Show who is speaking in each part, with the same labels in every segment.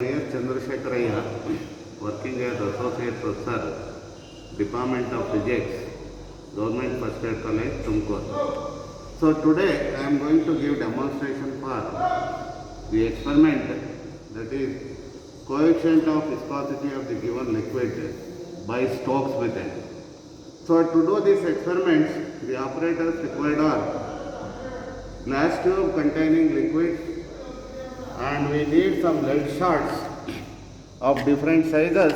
Speaker 1: A. Chandrasekharaya, working as Associate Professor, Department of Physics, Government First Aid College, Tumkur. So today I am going to give demonstration for the experiment, that is coefficient of viscosity of the given liquid by Stokes method. So to do this experiment, the operators required are glass tube containing liquid, and we need some lead shards of different sizes,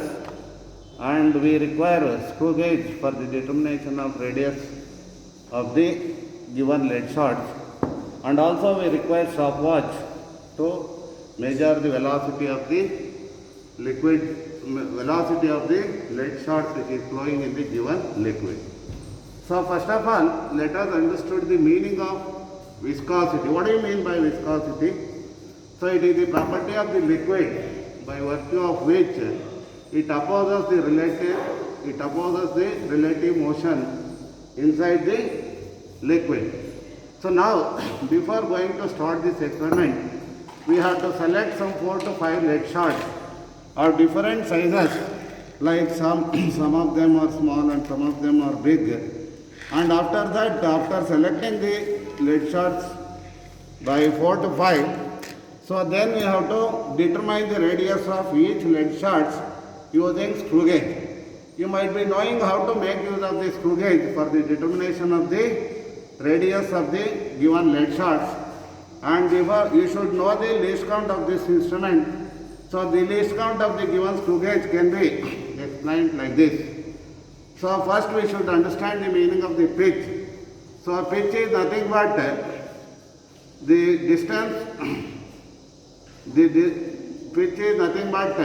Speaker 1: and we require a screw gauge for the determination of radius of the given lead shards, and also we require stopwatch to measure the velocity of the velocity of the lead shards which is flowing in the given liquid. So first of all, let us understand the meaning of viscosity. What do you mean by viscosity? So it is the property of the liquid by virtue of which it opposes the relative motion inside the liquid. So now, before going to start this experiment, we have to select some 4 to 5 lead shards of different sizes, like some of them are small and some of them are big. And after that, after selecting the lead shards by 4 to 5, so then we have to determine the radius of each lead shards using screw gauge. You might be knowing how to make use of the screw gauge for the determination of the radius of the given lead shards. And you should know the least count of this instrument. So the least count of the given screw gauge can be explained like this. So first we should understand the meaning of the pitch. So pitch is nothing but the distance. The pitch is nothing but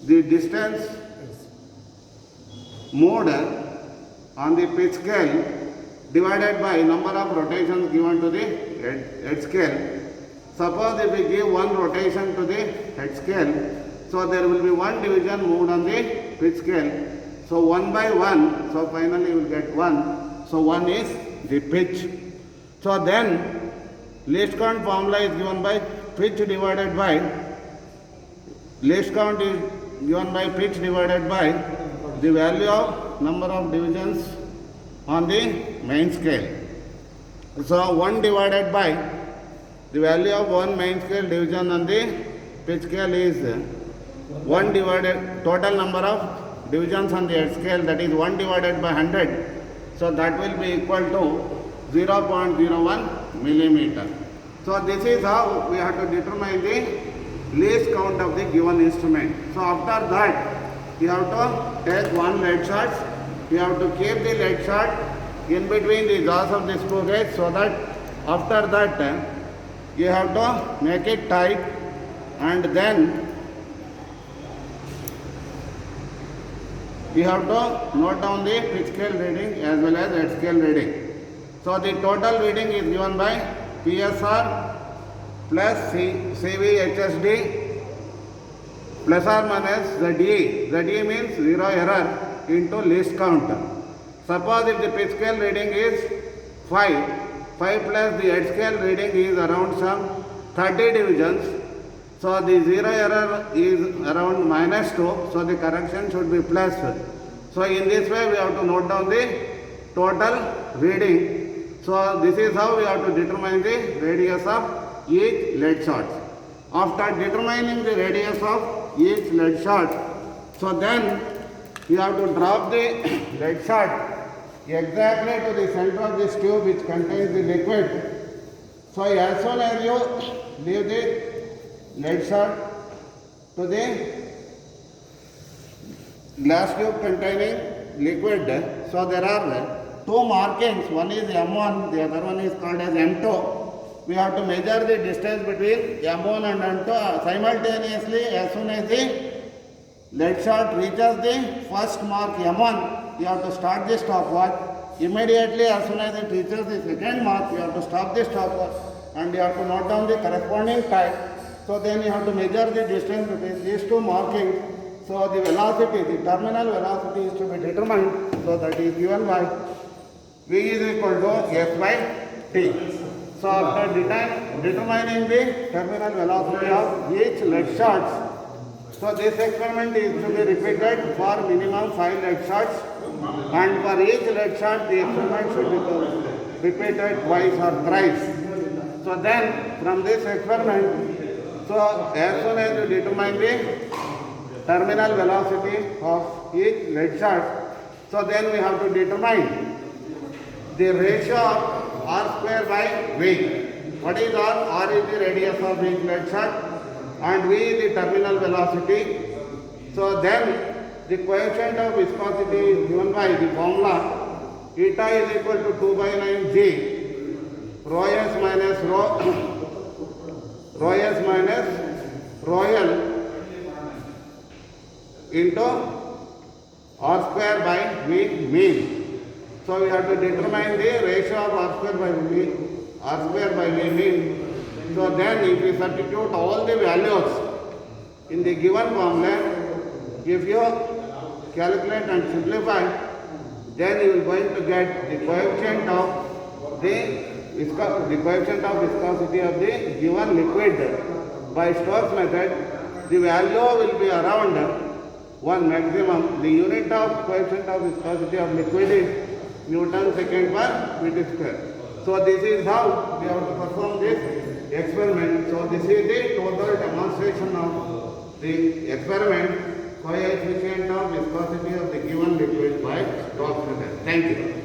Speaker 1: the distance moved on the pitch scale divided by number of rotations given to the head scale. Suppose if we give one rotation to the head scale, so there will be one division moved on the pitch scale. So 1 by 1, so finally you will get 1. So 1 is the pitch. So then least count formula is given by pitch divided by, least count is given by pitch divided by the value of number of divisions on the main scale. So 1 divided by the value of one main scale division on the pitch scale is 1 divided, total number of divisions on the head scale, that is 1 divided by 100. So that will be equal to 0.01 millimeter. So this is how we have to determine the least count of the given instrument. So after that, you have to take one lead shard. You have to keep the lead shard in between the jaws of the screw gauge, so that after that you have to make it tight, and then you have to note down the pitch scale reading as well as head scale reading. So the total reading is given by PSR plus CVHSD plus or minus ZE. ZE means zero error into least count. Suppose if the pitch scale reading is 5 plus the head scale reading is around some 30 divisions. So the zero error is around -2, so the correction should be plus. So in this way we have to note down the total reading. So this is how we have to determine the radius of each lead shard. After determining the radius of each lead shard, so then you have to drop the lead shard exactly to the center of this tube which contains the liquid. So as soon as you leave the lead shard to the glass tube containing liquid, so there are two markings. One is M1, the other one is called as M2. We have to measure the distance between M1 and M2 simultaneously. As soon as the lead shard reaches the first mark M1, you have to start the stopwatch. Immediately as soon as it reaches the second mark, you have to stop the stopwatch and you have to note down the corresponding time. So then you have to measure the distance between these two markings. So the velocity, the terminal velocity is to be determined. So that is given by V is equal to S by T. So after determining the terminal velocity of each lead shots, so this experiment is to be repeated for minimum 5 lead shots, and for each lead shot the experiment should be repeated twice or thrice. So then from this experiment, so as soon as you determine the terminal velocity of each lead shot, so then we have to determine the ratio of R square by V. What is R? R is the radius of each lead shot and V is the terminal velocity. So then the coefficient of viscosity is given by the formula eta is equal to 2 by 9 G rho S minus rho S minus rho L into R square by V mean. So we have to determine the ratio of R square by V mean. So then if we substitute all the values in the given formula, if you calculate and simplify, then you will going to get the coefficient of the coefficient of viscosity of the given liquid by Stokes method. The value will be around 1 maximum. The unit of coefficient of viscosity of liquid is Newton second per meter square. So this is how we have to perform this experiment. So this is the total demonstration of the experiment, coefficient of viscosity of the given liquid by Stokes method. Thank you.